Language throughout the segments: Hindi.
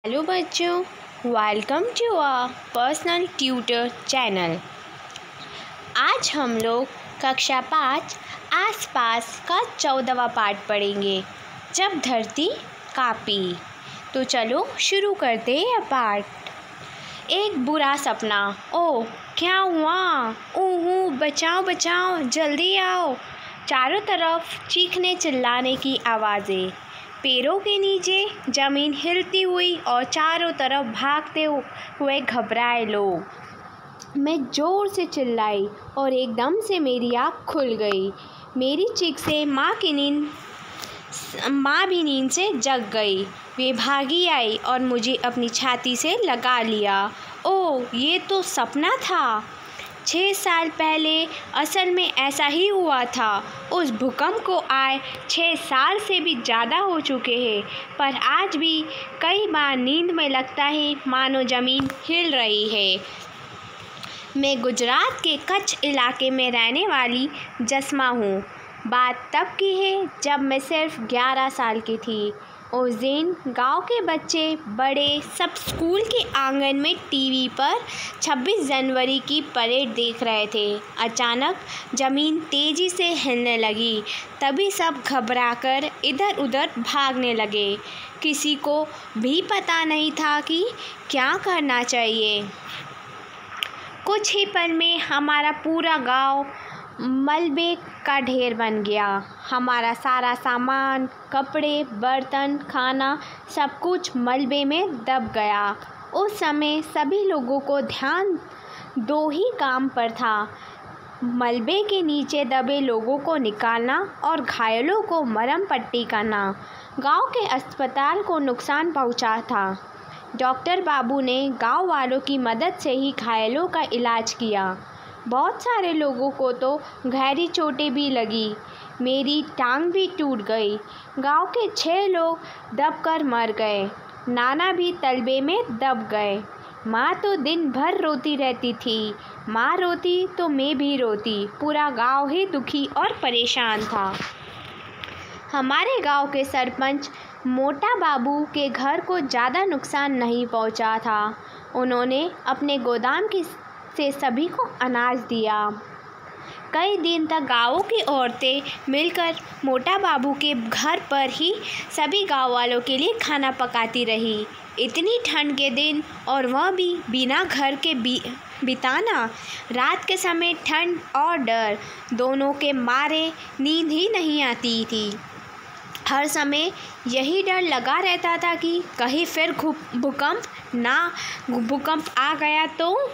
हेलो बच्चों, welcome to our personal tutor channel. आज हम लोग कक्षा 5 आसपास का 14वां पाठ पढ़ेंगे, जब धरती कांपी। तो चलो शुरू करते हैं पाठ। एक बुरा सपना। ओह क्या हुआ? ऊहू, बचाओ बचाओ, जल्दी आओ। चारों तरफ चीखने चिल्लाने की आवाज़ें। पैरों के नीचे ज़मीन हिलती हुई और चारों तरफ भागते हुए घबराए लोग। मैं ज़ोर से चिल्लाई और एकदम से मेरी आँख खुल गई। मेरी चीख से माँ भी नींद से जग गई। वे भागी आई और मुझे अपनी छाती से लगा लिया। ओह, ये तो सपना था। 6 साल पहले असल में ऐसा ही हुआ था। उस भूकंप को आए 6 साल से भी ज़्यादा हो चुके हैं, पर आज भी कई बार नींद में लगता है मानो ज़मीन हिल रही है। मैं गुजरात के कच्छ इलाके में रहने वाली जस्मा हूँ। बात तब की है जब मैं सिर्फ 11 साल की थी। उस दिन गांव के बच्चे बड़े सब स्कूल के आंगन में टीवी पर 26 जनवरी की परेड देख रहे थे। अचानक ज़मीन तेज़ी से हिलने लगी। तभी सब घबराकर इधर उधर भागने लगे। किसी को भी पता नहीं था कि क्या करना चाहिए। कुछ ही पल में हमारा पूरा गांव मलबे का ढेर बन गया। हमारा सारा सामान, कपड़े, बर्तन, खाना सब कुछ मलबे में दब गया। उस समय सभी लोगों को ध्यान 2 ही काम पर था, मलबे के नीचे दबे लोगों को निकालना और घायलों को मरहम पट्टी करना। गांव के अस्पताल को नुकसान पहुंचा था। डॉक्टर बाबू ने गांव वालों की मदद से ही घायलों का इलाज किया। बहुत सारे लोगों को तो गहरी चोटें भी लगी। मेरी टांग भी टूट गई। गांव के 6 लोग दबकर मर गए। नाना भी तलबे में दब गए। माँ तो दिन भर रोती रहती थी। माँ रोती तो मैं भी रोती। पूरा गांव ही दुखी और परेशान था। हमारे गांव के सरपंच मोटा बाबू के घर को ज़्यादा नुकसान नहीं पहुंचा था। उन्होंने अपने गोदाम से सभी को अनाज दिया। कई दिन तक गाँव की औरतें मिलकर मोटा बाबू के घर पर ही सभी गाँव वालों के लिए खाना पकाती रही। इतनी ठंड के दिन, और वह भी बिना घर के बिताना। रात के समय ठंड और डर दोनों के मारे नींद ही नहीं आती थी। हर समय यही डर लगा रहता था कि कहीं फिर भूकंप आ गया तो।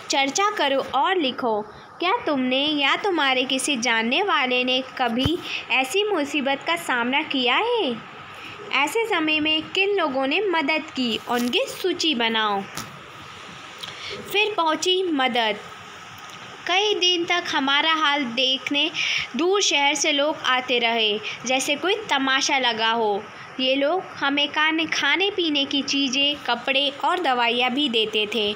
चर्चा करो और लिखो। क्या तुमने या तुम्हारे किसी जानने वाले ने कभी ऐसी मुसीबत का सामना किया है? ऐसे समय में किन लोगों ने मदद की, उनकी सूची बनाओ। फिर पहुंची मदद। कई दिन तक हमारा हाल देखने दूर शहर से लोग आते रहे, जैसे कोई तमाशा लगा हो। ये लोग हमें खाने पीने की चीज़ें, कपड़े और दवाइयाँ भी देते थे।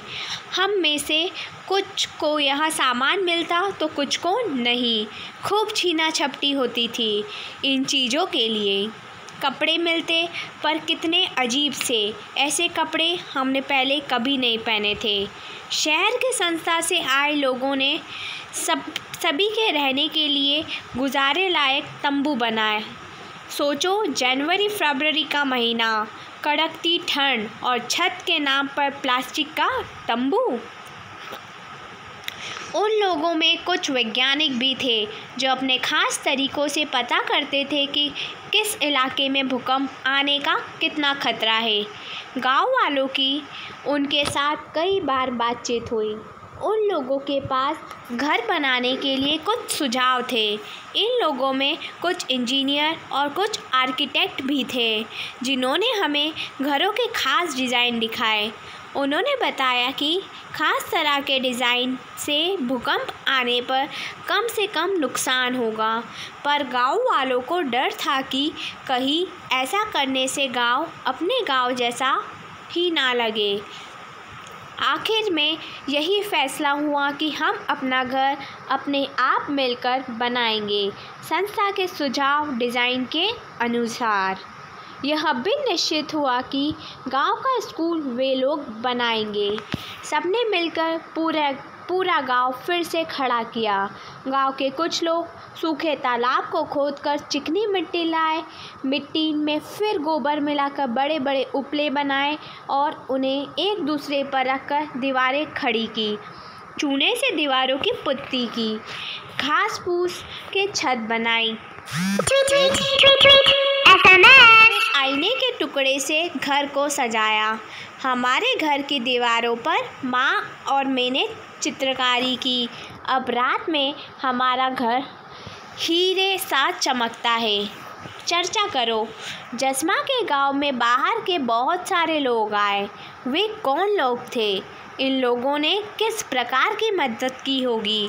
हम में से कुछ को यहाँ सामान मिलता तो कुछ को नहीं। खूब छीना झपटी होती थी इन चीज़ों के लिए। कपड़े मिलते, पर कितने अजीब से। ऐसे कपड़े हमने पहले कभी नहीं पहने थे। शहर के संस्था से आए लोगों ने सभी के रहने के लिए गुजारे लायक तंबू बनाए। सोचो, जनवरी फरवरी का महीना, कड़कती ठंड और छत के नाम पर प्लास्टिक का तंबू। उन लोगों में कुछ वैज्ञानिक भी थे जो अपने खास तरीक़ों से पता करते थे कि किस इलाके में भूकंप आने का कितना खतरा है। गांव वालों की उनके साथ कई बार बातचीत हुई। उन लोगों के पास घर बनाने के लिए कुछ सुझाव थे। इन लोगों में कुछ इंजीनियर और कुछ आर्किटेक्ट भी थे, जिन्होंने हमें घरों के खास डिज़ाइन दिखाए। उन्होंने बताया कि खास तरह के डिज़ाइन से भूकंप आने पर कम से कम नुकसान होगा, पर गांव वालों को डर था कि कहीं ऐसा करने से गांव अपने गांव जैसा ही ना लगे। आखिर में यही फैसला हुआ कि हम अपना घर अपने आप मिलकर बनाएंगे, संस्था के सुझाव डिज़ाइन के अनुसार। यह भी निश्चित हुआ कि गांव का स्कूल वे लोग बनाएंगे। सबने मिलकर पूरा गांव फिर से खड़ा किया। गांव के कुछ लोग सूखे तालाब को खोदकर चिकनी मिट्टी लाए, मिट्टी में फिर गोबर मिलाकर बड़े बड़े उपले बनाए और उन्हें एक दूसरे पर रखकर दीवारें खड़ी की। चूने से दीवारों की पुट्टी की, घास फूस के छत बनाई। आईने के टुकड़े से घर को सजाया। हमारे घर की दीवारों पर माँ और मैंने चित्रकारी की। अब रात में हमारा घर हीरे सा चमकता है। चर्चा करो। जसमा के गांव में बाहर के बहुत सारे लोग आए। वे कौन लोग थे? इन लोगों ने किस प्रकार की मदद की होगी?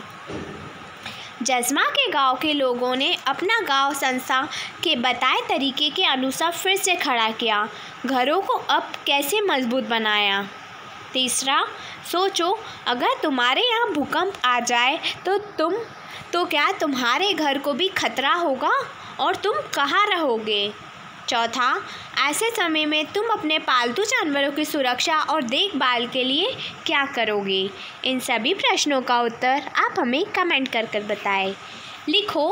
जसमा के गांव के लोगों ने अपना गांव संस्था के बताए तरीके के अनुसार फिर से खड़ा किया। घरों को अब कैसे मजबूत बनाया? तीसरा, सोचो अगर तुम्हारे यहाँ भूकंप आ जाए तो क्या तुम्हारे घर को भी खतरा होगा और तुम कहाँ रहोगे? चौथा, ऐसे समय में तुम अपने पालतू जानवरों की सुरक्षा और देखभाल के लिए क्या करोगे? इन सभी प्रश्नों का उत्तर आप हमें कमेंट कर बताएं। लिखो,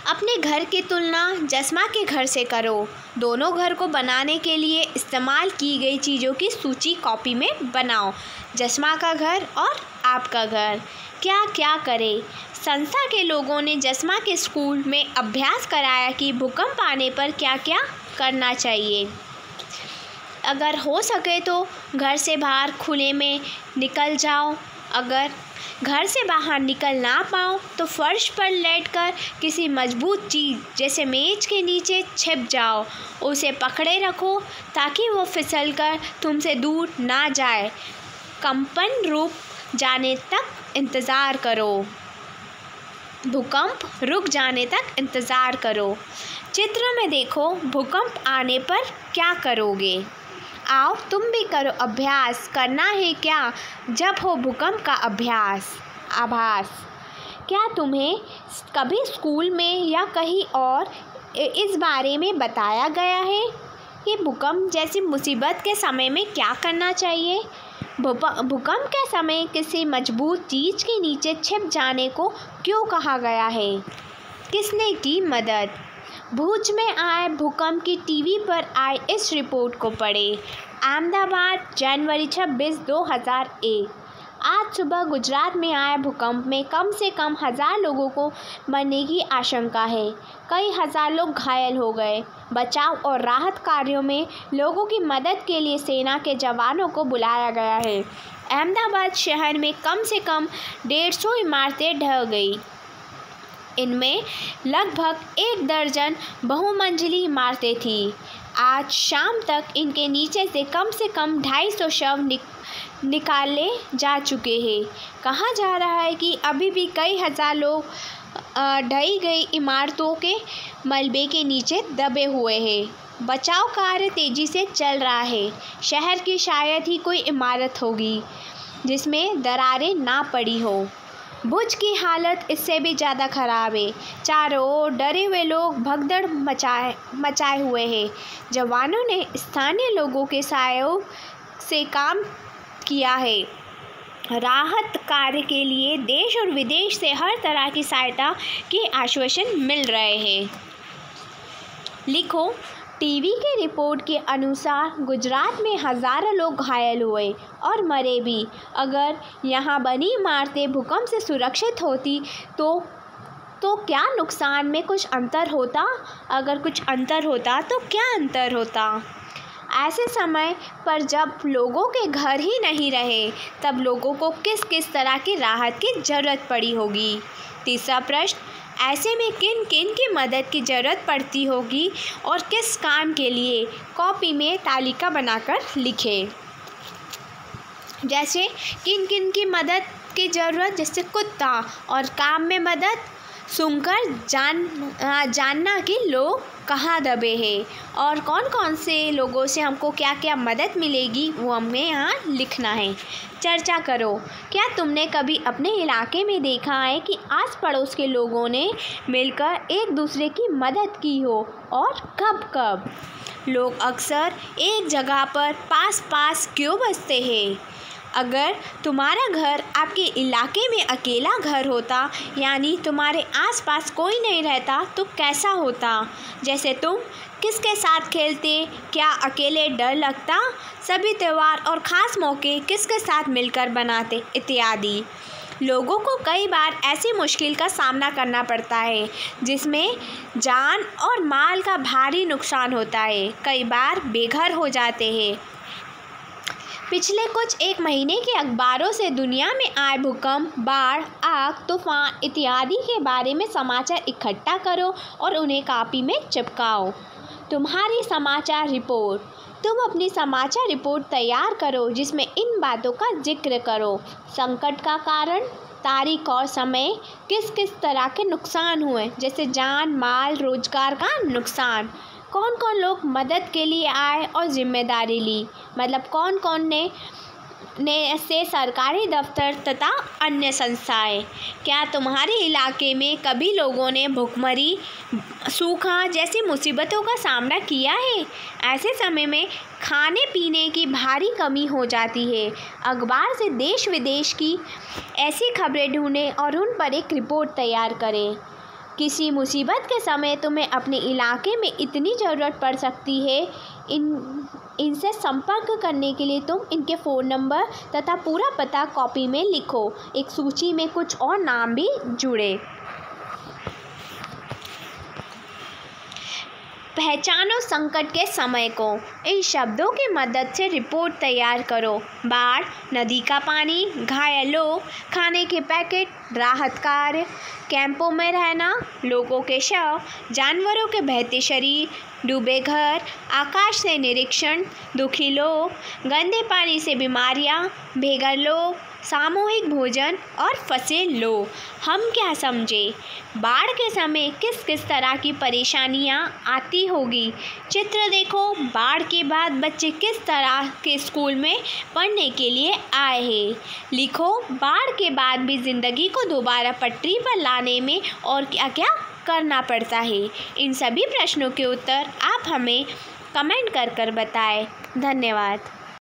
अपने घर की तुलना जसमा के घर से करो। दोनों घर को बनाने के लिए इस्तेमाल की गई चीज़ों की सूची कॉपी में बनाओ। जसमा का घर और आपका घर। क्या क्या करें? संस्था के लोगों ने जसमा के स्कूल में अभ्यास कराया कि भूकंप आने पर क्या क्या करना चाहिए। अगर हो सके तो घर से बाहर खुले में निकल जाओ। अगर घर से बाहर निकल ना पाओ तो फर्श पर लेटकर किसी मजबूत चीज़ जैसे मेज के नीचे छिप जाओ। उसे पकड़े रखो ताकि वो फिसलकर तुमसे दूर ना जाए। कंपन रुक जाने तक इंतज़ार करो। भूकंप रुक जाने तक इंतज़ार करो। चित्र में देखो, भूकंप आने पर क्या करोगे? आओ तुम भी करो अभ्यास। करना है क्या? जब हो भूकंप का आभास। क्या तुम्हें कभी स्कूल में या कहीं और इस बारे में बताया गया है कि भूकंप जैसी मुसीबत के समय में क्या करना चाहिए? भूकंप के समय किसी मजबूत चीज़ के नीचे छिप जाने को क्यों कहा गया है? किसने की मदद? भुज में आए भूकंप की टीवी पर आए इस रिपोर्ट को पढ़ें। अहमदाबाद, जनवरी 26, 2001। आज सुबह गुजरात में आए भूकंप में कम से कम 1000 लोगों को मरने की आशंका है। कई हजार लोग घायल हो गए। बचाव और राहत कार्यों में लोगों की मदद के लिए सेना के जवानों को बुलाया गया है। अहमदाबाद शहर में कम से कम 150 इमारतें ढह गई। इनमें लगभग 1 दर्जन बहुमंजिली इमारतें थीं। आज शाम तक इनके नीचे से कम 250 शव निकाले जा चुके हैं। कहा जा रहा है कि अभी भी कई हजार लोग ढही गई इमारतों के मलबे के नीचे दबे हुए हैं। बचाव कार्य तेजी से चल रहा है। शहर की शायद ही कोई इमारत होगी जिसमें दरारें ना पड़ी हो। भुज की हालत इससे भी ज़्यादा ख़राब है। चारों ओर डरे हुए लोग भगदड़ मचाए हुए हैं। जवानों ने स्थानीय लोगों के सहयोग से काम किया है। राहत कार्य के लिए देश और विदेश से हर तरह की सहायता के आश्वासन मिल रहे हैं। लिखो, टीवी की रिपोर्ट के अनुसार गुजरात में हज़ारों लोग घायल हुए और मरे भी। अगर यहाँ बनी इमारतें भूकंप से सुरक्षित होती तो क्या नुकसान में कुछ अंतर होता? अगर कुछ अंतर होता तो क्या अंतर होता? ऐसे समय पर जब लोगों के घर ही नहीं रहे तब लोगों को किस किस तरह की राहत की ज़रूरत पड़ी होगी? तीसरा प्रश्न, ऐसे में किन किन की मदद की ज़रूरत पड़ती होगी और किस काम के लिए? कॉपी में तालिका बनाकर लिखें। जैसे किन किन की मदद की ज़रूरत, जैसे कुत्ता, और काम में मदद सुनकर जानना कि लोग कहाँ दबे हैं और कौन कौन से लोगों से हमको क्या क्या मदद मिलेगी, वो हमें यहाँ लिखना है। चर्चा करो। क्या तुमने कभी अपने इलाके में देखा है कि आस पड़ोस के लोगों ने मिलकर एक दूसरे की मदद की हो, और कब कब? लोग अक्सर एक जगह पर पास पास क्यों बसते हैं? अगर तुम्हारा घर आपके इलाके में अकेला घर होता, यानी तुम्हारे आसपास कोई नहीं रहता, तो कैसा होता? जैसे तुम किसके साथ खेलते, क्या अकेले डर लगता, सभी त्यौहार और ख़ास मौके किसके साथ मिलकर बनाते, इत्यादि। लोगों को कई बार ऐसी मुश्किल का सामना करना पड़ता है जिसमें जान और माल का भारी नुकसान होता है। कई बार बेघर हो जाते हैं। पिछले कुछ एक महीने के अखबारों से दुनिया में आए भूकंप, बाढ़, आग, तूफान इत्यादि के बारे में समाचार इकट्ठा करो और उन्हें कॉपी में चिपकाओ। तुम्हारी समाचार रिपोर्ट। तुम अपनी समाचार रिपोर्ट तैयार करो जिसमें इन बातों का जिक्र करो। संकट का कारण, तारीख और समय, किस किस तरह के नुकसान हुए, जैसे जान माल रोजगार का नुकसान, कौन कौन लोग मदद के लिए आए और जिम्मेदारी ली, मतलब कौन कौन ने से सरकारी दफ्तर तथा अन्य संस्थाएं। क्या तुम्हारे इलाके में कभी लोगों ने भूखमरी, सूखा जैसी मुसीबतों का सामना किया है? ऐसे समय में खाने पीने की भारी कमी हो जाती है। अखबार से देश विदेश की ऐसी खबरें ढूंढें और उन पर एक रिपोर्ट तैयार करें। किसी मुसीबत के समय तुम्हें अपने इलाके में इतनी ज़रूरत पड़ सकती है, इनसे संपर्क करने के लिए तुम इनके फ़ोन नंबर तथा पूरा पता कॉपी में लिखो। एक सूची में कुछ और नाम भी जुड़े। पहचानो संकट के समय को। इन शब्दों की मदद से रिपोर्ट तैयार करो। बाढ़, नदी का पानी, घायल लोग, खाने के पैकेट, राहत कार्य, कैंपों में रहना, लोगों के शव, जानवरों के बहते शरीर, डूबे घर, आकाश से निरीक्षण, दुखी लोग, गंदे पानी से बीमारियां, बेघर लोग, सामूहिक भोजन और फंसे लोग। हम क्या समझे? बाढ़ के समय किस किस तरह की परेशानियां आती होगी। चित्र देखो। बाढ़ के बाद बच्चे किस तरह के स्कूल में पढ़ने के लिए आए हैं। लिखो, बाढ़ के बाद भी ज़िंदगी को दोबारा पटरी पर लाने में और क्या क्या करना पड़ता है। इन सभी प्रश्नों के उत्तर आप हमें कमेंट कर बताएं। धन्यवाद।